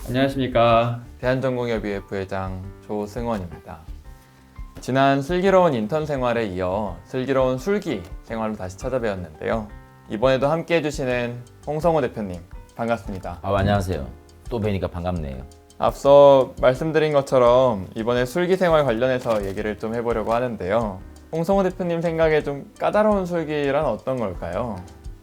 안녕하십니까. 대한전공협의회 부회장 조승원입니다. 지난 슬기로운 인턴 생활에 이어 슬기로운 술기 생활로 다시 찾아뵈었는데요. 이번에도 함께 해주시는 홍성호 대표님 반갑습니다. 안녕하세요. 또 뵈니까 반갑네요. 앞서 말씀드린 것처럼 이번에 술기 생활 관련해서 얘기를 좀 해보려고 하는데요. 홍성호 대표님 생각에 좀 까다로운 술기란 어떤 걸까요?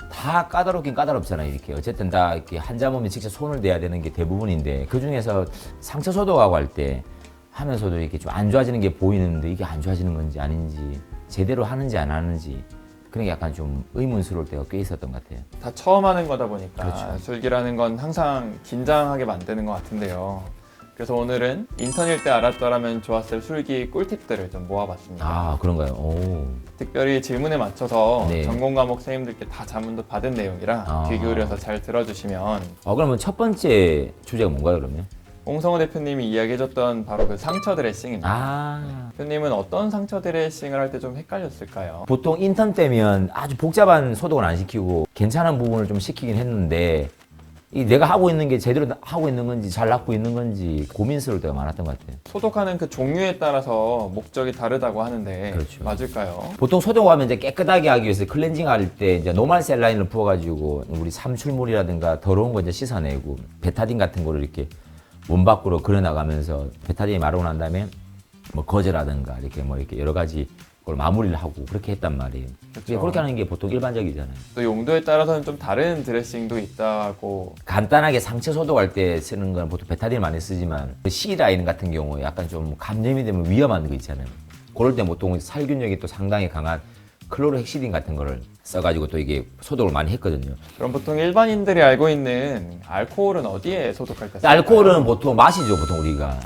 다 까다롭긴 까다롭잖아요. 이렇게 어쨌든 다 이렇게 한 잔 먹으면 직접 손을 대야 되는 게 대부분인데 그 중에서 상처 소독하고 할 때 하면서도 이렇게 좀 안 좋아지는 게 보이는데 이게 안 좋아지는 건지 아닌지 제대로 하는지 안 하는지 그런 게 약간 좀 의문스러울 때가 꽤 있었던 것 같아요. 다 처음 하는 거다 보니까 그렇죠. 술기라는 건 항상 긴장하게 만드는 것 같은데요. 그래서 오늘은 인턴일 때 알았더라면 좋았을 술기 꿀팁들을 좀 모아봤습니다. 그런가요? 오. 특별히 질문에 맞춰서 네. 전공 과목 선생님들께 다 자문도 받은 내용이라 귀 기울여서 잘 들어주시면 그러면 첫 번째 주제가 뭔가요, 그러면? 홍성호 대표님이 이야기해줬던 바로 그 상처 드레싱입니다. 대표님은 어떤 상처 드레싱을 할 때 좀 헷갈렸을까요? 보통 인턴 때면 아주 복잡한 소독은 안 시키고 괜찮은 부분을 좀 시키긴 했는데 내가 하고 있는 게 제대로 하고 있는 건지 잘 닦고 있는 건지 고민스러울 때가 많았던 것 같아요. 소독하는 그 종류에 따라서 목적이 다르다고 하는데 그렇죠. 맞을까요? 보통 소독하면 이제 깨끗하게 하기 위해서 클렌징 할 때 이제 노말 셀라인을 부어가지고 우리 삼출물이라든가 더러운 거 이제 씻어내고 베타딘 같은 거를 이렇게 몸 밖으로 그려나가면서 베타딘이 마르고 난 다음에 뭐 거즈라든가 이렇게 뭐 이렇게 여러 가지 걸 마무리를 하고 그렇게 했단 말이에요. 그렇죠. 그렇게 하는 게 보통 일반적이잖아요. 또 용도에 따라서는 좀 다른 드레싱도 있다고. 간단하게 상처 소독할 때 쓰는 건 보통 베타딘 많이 쓰지만 C라인 같은 경우에 약간 좀 감염이 되면 위험한 거 있잖아요. 그럴 때 보통 살균력이 또 상당히 강한 클로로헥시딘 같은 거를 써가지고 또 이게 소독을 많이 했거든요. 그럼 보통 일반인들이 알고 있는 알코올은 어디에 소독할 때 쓸까요? 알코올은 보통 마시죠, 보통 우리가.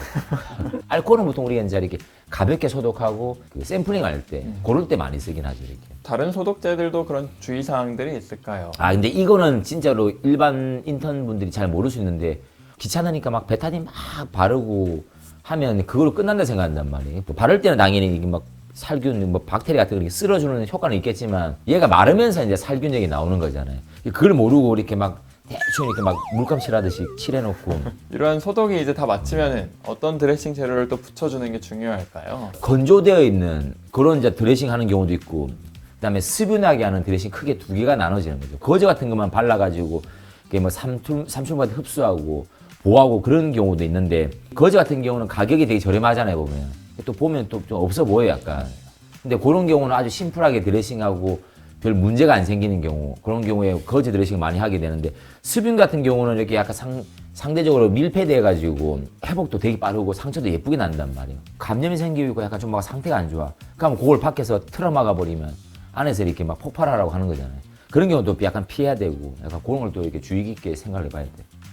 알코올은 보통 우리가 이제 이렇게 가볍게 소독하고 그 샘플링 할 때, 그럴 때 많이 쓰긴 하죠, 이렇게. 다른 소독제들도 그런 주의사항들이 있을까요? 근데 이거는 진짜로 일반 인턴 분들이 잘 모를 수 있는데 귀찮으니까 막 베타딘 막 바르고 하면 그걸로 끝난다 생각한단 말이에요. 바를 때는 당연히 이게 막 살균, 뭐 박테리아 같은 거 이렇게 쓸어주는 효과는 있겠지만 얘가 마르면서 이제 살균력이 나오는 거잖아요. 그걸 모르고 이렇게 막 대충 이렇게 막 물감 칠하듯이 칠해놓고 이러한 소독이 이제 다 마치면은 어떤 드레싱 재료를 또 붙여주는 게 중요할까요? 건조되어 있는 그런 이제 드레싱 하는 경우도 있고 그다음에 수분하게 하는 드레싱 크게 두 개가 나눠지는 거죠. 거즈 같은 것만 발라가지고 이게 뭐 삼출마다 흡수하고 보호하고 그런 경우도 있는데 거즈 같은 경우는 가격이 되게 저렴하잖아요, 보면. 또 보면 또 좀 없어 보여요, 약간. 근데 그런 경우는 아주 심플하게 드레싱하고 별 문제가 안 생기는 경우, 그런 경우에 거즈 드레싱을 많이 하게 되는데 수분 같은 경우는 이렇게 약간 상대적으로 밀폐돼가지고 회복도 되게 빠르고 상처도 예쁘게 난단 말이에요. 감염이 생기고 약간 좀 막 상태가 안 좋아. 그럼 그걸 밖에서 틀어막아 버리면 안에서 이렇게 막 폭발하라고 하는 거잖아요. 그런 경우도 약간 피해야 되고 약간 그런 걸 또 이렇게 주의 깊게 생각을 해봐야 돼.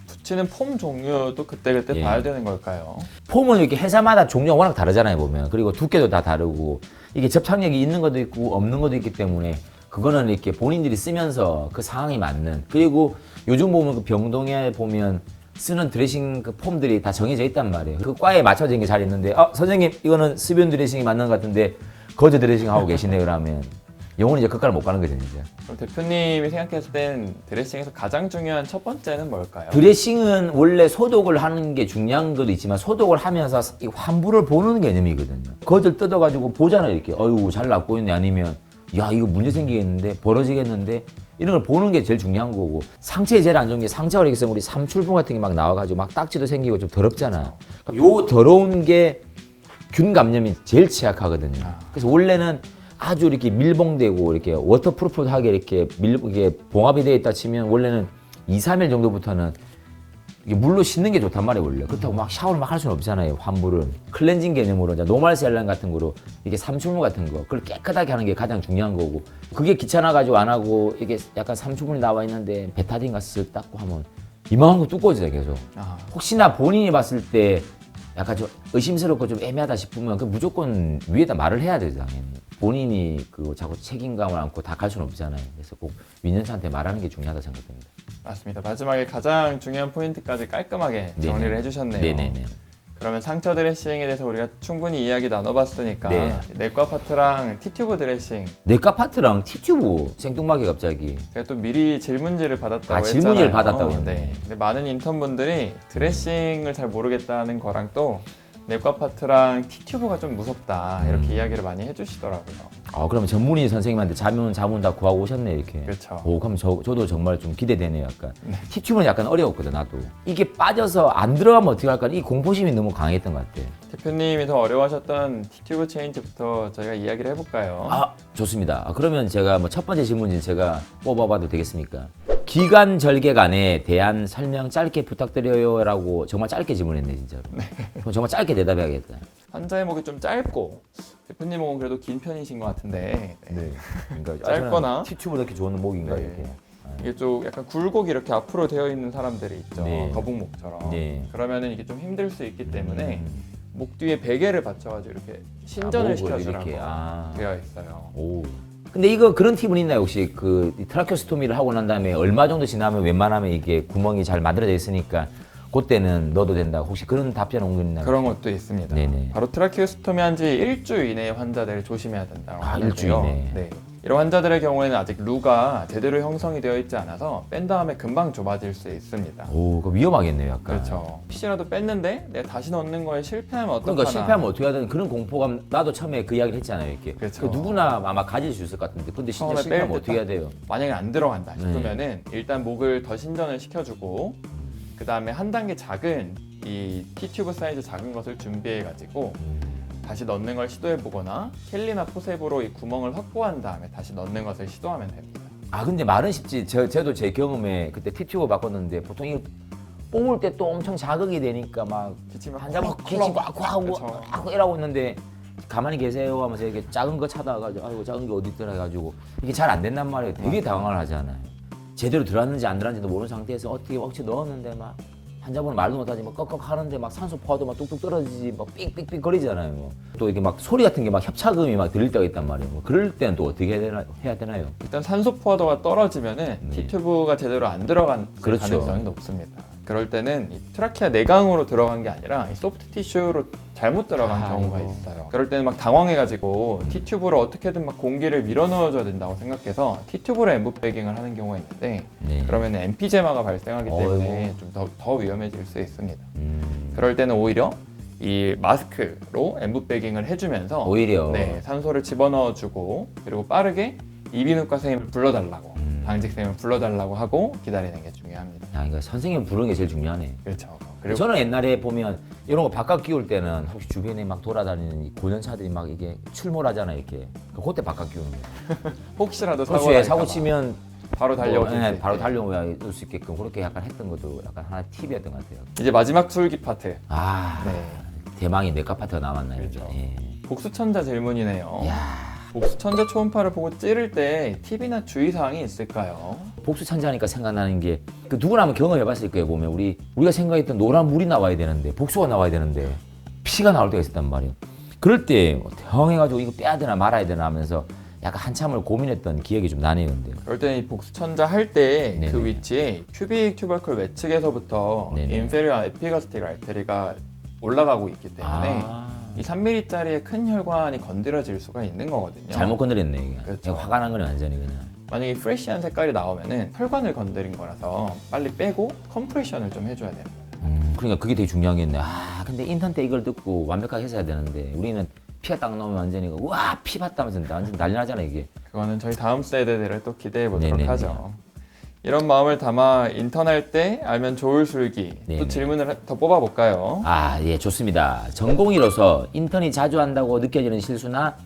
붙이는 폼 종류도 그때그때 예. 봐야 되는 걸까요? 폼은 이렇게 회사마다 종류가 워낙 다르잖아요, 보면. 그리고 두께도 다 다르고 이게 접착력이 있는 것도 있고 없는 것도 있기 때문에 그거는 이렇게 본인들이 쓰면서 그 상황이 맞는. 그리고 요즘 보면 그 병동에 보면 쓰는 드레싱 그 폼들이 다 정해져 있단 말이에요. 그 과에 맞춰진 게 잘 있는데 선생님 이거는 수변 드레싱이 맞는 것 같은데 거즈 드레싱 하고 계시네 그러면 영혼이 이제 끝까지 못 가는 거죠, 진짜. 그럼 대표님이 생각했을 땐 드레싱에서 가장 중요한 첫 번째는 뭘까요? 드레싱은 원래 소독을 하는 게 중요한 것도 있지만 소독을 하면서 이 환부를 보는 개념이거든요. 거즈를 뜯어가지고 보잖아요, 이렇게. 어이구, 잘 낫고 있네. 아니면 야, 이거 문제 생기겠는데? 벌어지겠는데? 이런 걸 보는 게 제일 중요한 거고 상처에 제일 안 좋은 게 상처가 이렇게 있으면 우리 삼출분 같은 게 막 나와가지고 막 딱지도 생기고 좀 더럽잖아. 요 더러운 게 균 감염이 제일 취약하거든요. 그래서 원래는 아주 이렇게 밀봉되고 이렇게 워터프루프하게 이렇게 이게 봉합이 되어 있다 치면 원래는 2, 3일 정도부터는 이게 물로 씻는 게 좋단 말이에요, 원래. 그렇다고 막 샤워를 막 할 수는 없잖아요, 환부를. 클렌징 개념으로 이제 노말 셀란 같은 거로 이게 삼출물 같은 거 그걸 깨끗하게 하는 게 가장 중요한 거고 그게 귀찮아가지고 안 하고 이게 약간 삼출물이 나와 있는데 베타딘 가스 닦고 하면 이만한 거 두꺼워져요, 계속. 혹시나 본인이 봤을 때 약간 좀 의심스럽고 좀 애매하다 싶으면 그 무조건 위에다 말을 해야 되죠, 당연히. 본인이 그 자꾸 책임감을 안고 다 갈 수는 없잖아요. 그래서 꼭 민현사한테 말하는 게 중요하다 생각됩니다. 맞습니다. 마지막에 가장 중요한 포인트까지 깔끔하게 정리를 해주셨네요. 네네네. 그러면 상처 드레싱에 대해서 우리가 충분히 이야기 나눠봤으니까 네. 내과 파트랑 T튜브 드레싱 내과 파트랑 T튜브 생뚱맞게 갑자기. 제가 또 미리 질문지를 받았다고 아, 했잖아요. 질문지를 받았다고 했네. 네. 근데 많은 인턴분들이 드레싱을 잘 모르겠다는 거랑 또 내과 파트랑 T튜브가 좀 무섭다 이렇게 이야기를 많이 해주시더라고요. 그러면 전문의 선생님한테 자문 다 구하고 오셨네 이렇게. 그렇죠. 그럼 저도 정말 좀 기대되네요 약간. T튜브는 약간 어려웠거든 나도. 이게 빠져서 안 들어가면 어떻게 할까? 이 공포심이 너무 강했던 것 같아. 대표님이 더 어려워하셨던 T튜브 체인지부터 저희가 이야기를 해볼까요? 좋습니다. 그러면 제가 뭐 첫 번째 질문진 제가 뽑아봐도 되겠습니까? 기관 절개간에 대한 설명 짧게 부탁드려요라고 정말 짧게 질문했네 진짜로. 그럼 정말 짧게 대답해야겠다. 환자의 목이 좀 짧고 대표님 목은 그래도 긴 편이신 것 같은데 네. 그러니까 짧거나 T튜브 이렇게 좋은 목인가 네. 이렇게. 이게 좀 약간 굴곡이 이렇게 앞으로 되어 있는 사람들이 있죠. 네. 거북목처럼. 네. 그러면은 이게 좀 힘들 수 있기 때문에 목 뒤에 베개를 받쳐가지고 이렇게 신전을 목을 시켜주라고 이렇게, 되어 있어요. 오. 근데 이거 그런 팁은 있나요 혹시 그 트라케오스토미를 하고 난 다음에 얼마 정도 지나면 웬만하면 이게 구멍이 잘 만들어져 있으니까 그때는 넣어도 된다. 혹시 그런 답변 온 거 있나요? 그런 것도 있습니다. 네네. 바로 트라키오스토미 한 지 일주 이내의 환자들을 조심해야 된다고 하는데요. 일주 이내. 네. 이런 환자들의 경우에는 아직 루가 제대로 형성이 되어 있지 않아서 뺀 다음에 금방 좁아질 수 있습니다. 오, 그거 위험하겠네요, 약간. 그렇죠. 혹시라도 뺐는데 내가 다시 넣는 거에 실패하면 어떡하나. 그러니까 실패하면 어떻게 해야 되는 그런 공포감. 나도 처음에 그 이야기를 했잖아요, 이렇게. 그렇죠. 그 누구나 아마 가질 수 있을 것 같은데. 근데 진짜 처음에 실패하면 뺄 어떻게 해야 돼요? 만약에 안 들어간다 싶으면은 일단 목을 더 신전을 시켜주고 그 다음에 한 단계 작은 이 T튜브 사이즈 작은 것을 준비해가지고 다시 넣는 걸 시도해보거나 켈리나 포셉으로 이 구멍을 확보한 다음에 다시 넣는 것을 시도하면 됩니다. 아, 근데 말은 쉽지. 저도 제 경험에 그때 T튜브 바꿨는데 보통 이거 뽑을 때 또 엄청 자극이 되니까 막 기침을 한자막 콜록 기침 꽉 하고 그쵸. 막 이러고 있는데 가만히 계세요 하면서 이렇게 작은 거 찾아가지고 아이고 작은 게 어디 있더라 해가지고 이게 잘 안 된단 말이에요. 되게 당황을 하잖아요. 제대로 들어왔는지 안 들어왔는지도 모르는 상태에서 어떻게 억지 넣었는데 막 환자분은 말도 못하지 막 꺽꺽 하는데 막 산소 포화도 막 뚝뚝 떨어지지 막 삑삑삑 거리잖아요. 또 이게 막 소리 같은 게 막 협착음이 막 들릴 때가 있단 말이에요. 뭐 그럴 때는 또 어떻게 해야 되나요? 일단 산소 포화도가 떨어지면은 네. T튜브가 제대로 안 들어간 그렇죠. 가능성이 높습니다. 그럴 때는 이 트라키아 내강으로 들어간 게 아니라 이 소프트 티슈로 잘못 들어간 경우가 아이고. 있어요. 그럴 때는 막 당황해가지고 T튜브를 어떻게든 막 공기를 밀어 넣어줘야 된다고 생각해서 T튜브로 엠브백잉을 하는 경우가 있는데 네. 그러면 emphysema가 발생하기 때문에 어이구. 좀 더 위험해질 수 있습니다. 그럴 때는 오히려 이 마스크로 엠브백잉을 해주면서 오히려 네, 산소를 집어넣어주고 그리고 빠르게 이비인후과 선생님을 불러달라고 당직 선생님을 불러달라고 하고 기다리는 게 중요합니다. 야, 이거 선생님 부르는 게 제일 중요하네. 그렇죠. 그리고 저는 옛날에 보면 이런 거 바깥 끼울 때는 혹시 주변에 막 돌아다니는 이 고년차들이 막 이게 출몰하잖아 이렇게. 그때 바깥 끼우는 거예요. 혹시라도 그렇지, 사고 날까 봐 치면 바로 달려올 수 네, 있게. 바로 달려올 수 있게끔 그렇게 약간 했던 것도 약간 하나 팁이었던 것 같아요. 이제 마지막 술기 파트. 아, 네. 대망의 내과 파트가 남았나요? 그렇죠. 예. 복수천자 질문이네요. 야, 복수천자 초음파를 보고 찌를 때 팁이나 주의사항이 있을까요? 복수 천자니까 생각나는 게 그 누구나 한번 경험해봤을 거예요. 보면 우리가 생각했던 노란 물이 나와야 되는데 복수가 나와야 되는데 피가 나올 때가 있었단 말이에요. 그럴 때 대응해가지고 이거 빼야 되나 말아야 되나 하면서 약간 한참을 고민했던 기억이 좀 나네요. 근데. 그럴 때는 이 복수천자 할 때 네네. 그 위치에 큐빅 튜버클 외측에서부터 네네. 인페리어 에피가스틱 알테리가 올라가고 있기 때문에 아, 이 3mm짜리의 큰 혈관이 건드려질 수가 있는 거거든요. 잘못 건드렸네 이게. 그렇죠. 그냥 화가 난 거네 완전히 그냥. 만약에 프레시한 색깔이 나오면은 혈관을 건드린 거라서 빨리 빼고 컴프레션을 좀 해줘야 됩니다. 그러니까 그게 되게 중요한 게 있네. 아, 근데 인턴 때 이걸 듣고 완벽하게 했어야 되는데 우리는 피가 딱 나오면 완전히 와, 피 봤다면서 완전 난리 나잖아 이게. 그거는 저희 다음 세대들을 또 기대해 보도록 네네네. 하죠. 이런 마음을 담아 인턴할 때 알면 좋을 술기 또 네네. 질문을 더 뽑아볼까요? 아, 예, 좋습니다. 전공의로서 인턴이 자주 한다고 느껴지는 실수나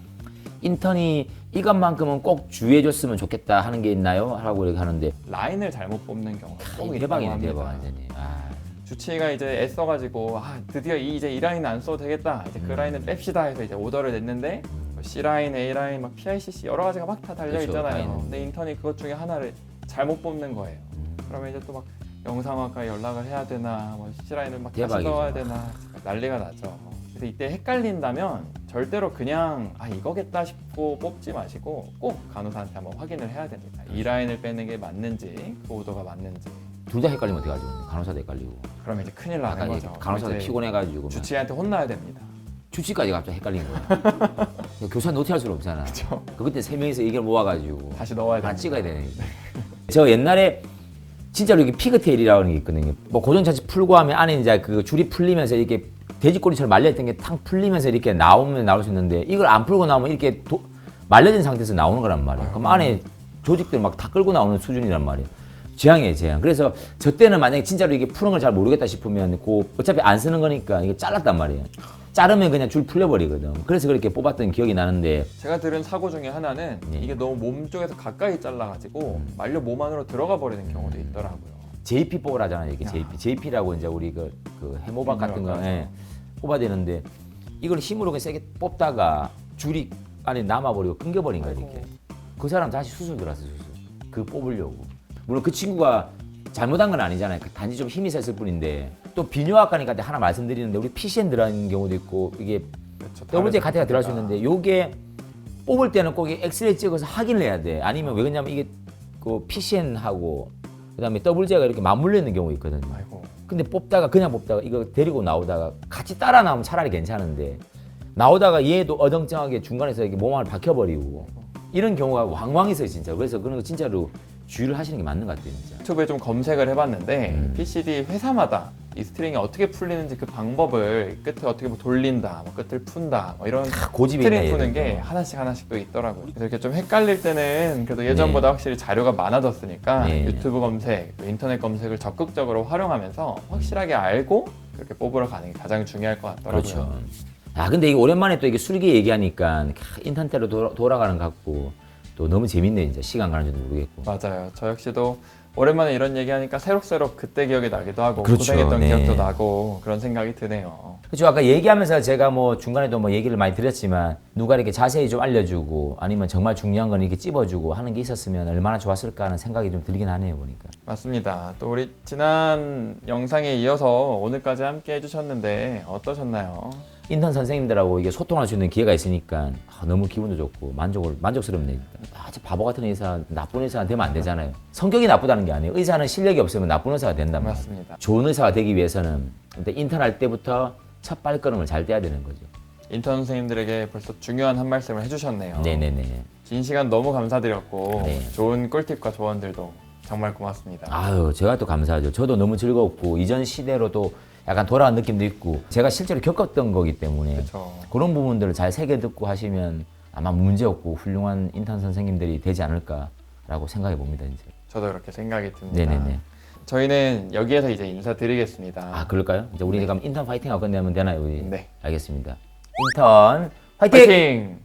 인턴이 이것만큼은 꼭 주의해줬으면 좋겠다 하는 게 있나요? 하라고 이렇게 하는데 라인을 잘못 뽑는 경우가 꼭 있다고 대박이네, 합니다. 대박 완전히. 아, 주치의가 이제 애써가지고 드디어 이제 이 라인 안 써도 되겠다. 이제 그 라인은 뺍시다 해서 이제 오더를 냈는데 뭐 C 라인, A 라인, 막 PICC 여러 가지가 막 다 달려 그렇죠, 다 있잖아요. 있는데. 근데 인턴이 그것 중에 하나를 잘못 뽑는 거예요. 그러면 이제 또 막 영상학과에 연락을 해야 되나, 뭐 C 라인을 막 다시 대박이죠. 넣어야 되나 난리가 나죠. 그래서 이때 헷갈린다면 절대로 그냥 이거겠다 싶고 뽑지 마시고 꼭 간호사한테 한번 확인을 해야 됩니다. 이 라인을 빼는 게 맞는지 그 오더가 맞는지. 둘 다 헷갈리면 어떡하죠? 간호사도 헷갈리고. 그러면 이제 큰일 나는 아까 거죠. 간호사도 이제 피곤해가지고 막 주치의한테 혼나야 됩니다. 주치까지 갑자기 헷갈린 거야. 교사 노티할 수는 없잖아. 그쵸. 그때 세 명이서 의견 모아가지고 다시 넣어야 다 됩니다. 찍어야 되네. 저 옛날에 진짜로 이게 피그테일이라고 하는 게 있거든요. 뭐 고정차치 풀고 하면 안에 이제 그 줄이 풀리면서 이렇게 돼지꼬리처럼 말려있던 게 탕 풀리면서 이렇게 나오면 나올 수 있는데 이걸 안 풀고 나오면 이렇게 말려진 상태에서 나오는 거란 말이에요. 그럼 안에 조직들 막 다 끌고 나오는 수준이란 말이에요. 재앙이에요, 재앙. 그래서 저 때는 만약에 진짜로 이게 푸는 걸 잘 모르겠다 싶으면 어차피 안 쓰는 거니까 이게 잘랐단 말이에요. 자르면 그냥 줄 풀려버리거든. 그래서 그렇게 뽑았던 기억이 나는데 제가 들은 사고 중에 하나는 예. 이게 너무 몸 쪽에서 가까이 잘라가지고 말려 몸 안으로 들어가 버리는 경우도 있더라고요. JP 뽑으라잖아요. 이게 JP. JP라고 이제 우리 그 해모박 같은 거 맞아요. 뽑아야 되는데 이걸 힘으로 그냥 세게 뽑다가 줄이 안에 남아버리고 끊겨버린 거야 이렇게. 그 사람 다시 수술 들어왔어 수술. 그 뽑으려고. 물론 그 친구가 잘못한 건 아니잖아요. 단지 좀 힘이 셌을 뿐인데 또 비뇨학과니까 하나 말씀드리는데 우리 PCN 들어가는 경우도 있고 이게 그렇죠. 더블제 다른 가태가 들어갈 수 상태가. 있는데 요게 뽑을 때는 꼭 엑스레이 찍어서 확인을 해야 돼. 아니면 왜 그러냐면 이게 그 PCN하고 그다음에 더블제가 이렇게 맞물려 있는 경우 있거든요. 아이고. 근데 그냥 뽑다가 이거 데리고 나오다가 같이 따라 나오면 차라리 괜찮은데 나오다가 얘도 어정쩡하게 중간에서 이렇게 몸 안을 박혀버리고 이런 경우가 왕왕 있어요 진짜. 그래서 그런 거 진짜로 주의를 하시는 게 맞는 것 같아요 진짜. 유튜브에 좀 검색을 해봤는데 PCD 회사마다 이 스트링이 어떻게 풀리는지 그 방법을 끝을 어떻게 뭐 돌린다, 뭐 끝을 푼다, 뭐 이런 고집이 스트링 있네, 푸는 게 얘들도. 하나씩 또 있더라고요. 그래서 이렇게 좀 헷갈릴 때는 그래도 예전보다 확실히 자료가 많아졌으니까 네. 유튜브 검색, 또 인터넷 검색을 적극적으로 활용하면서 확실하게 알고 그렇게 뽑으러 가는 게 가장 중요할 것 같더라고요. 그렇죠. 아 근데 이게 오랜만에 또 이게 술기 얘기하니까 인턴 때로 돌아가는 것 같고 또 너무 재밌네 진짜. 시간 가는 줄도 모르겠고. 맞아요. 저 역시도 오랜만에 이런 얘기하니까 새록새록 그때 기억이 나기도 하고 그렇죠. 고생했던 네. 기억도 나고 그런 생각이 드네요. 그렇죠. 아까 얘기하면서 제가 뭐 중간에도 뭐 얘기를 많이 드렸지만 누가 이렇게 자세히 좀 알려주고 아니면 정말 중요한 건 이렇게 찝어주고 하는 게 있었으면 얼마나 좋았을까 하는 생각이 좀 들긴 하네요 보니까. 맞습니다. 또 우리 지난 영상에 이어서 오늘까지 함께 해주셨는데 어떠셨나요? 인턴 선생님들하고 이게 소통할 수 있는 기회가 있으니까 너무 기분도 좋고 만족스럽네. 아주 바보 같은 의사, 나쁜 의사가 되면 안 되잖아요. 성격이 나쁘다는 게 아니에요. 의사는 실력이 없으면 나쁜 의사가 된단 말이에요. 맞습니다. 좋은 의사가 되기 위해서는 근데 인턴 할 때부터 첫 발걸음을 잘 떼야 되는 거죠. 인턴 선생님들에게 벌써 중요한 한 말씀을 해주셨네요. 네네네. 긴 시간 너무 감사드렸고 네. 좋은 꿀팁과 조언들도 정말 고맙습니다. 아유, 제가 또 감사하죠. 저도 너무 즐겁고 이전 시대로도 약간 돌아간 느낌도 있고 제가 실제로 겪었던 거기 때문에 그렇죠. 그런 부분들을 잘 새겨 듣고 하시면 아마 문제없고 훌륭한 인턴 선생님들이 되지 않을까라고 생각해 봅니다. 이제. 저도 그렇게 생각이 듭니다. 네네네. 저희는 여기에서 이제 인사드리겠습니다. 아 그럴까요? 이제 우리 그럼 인턴 파이팅하고 끝내면 되나요? 우리? 네. 알겠습니다. 인턴 파이팅! 파이팅!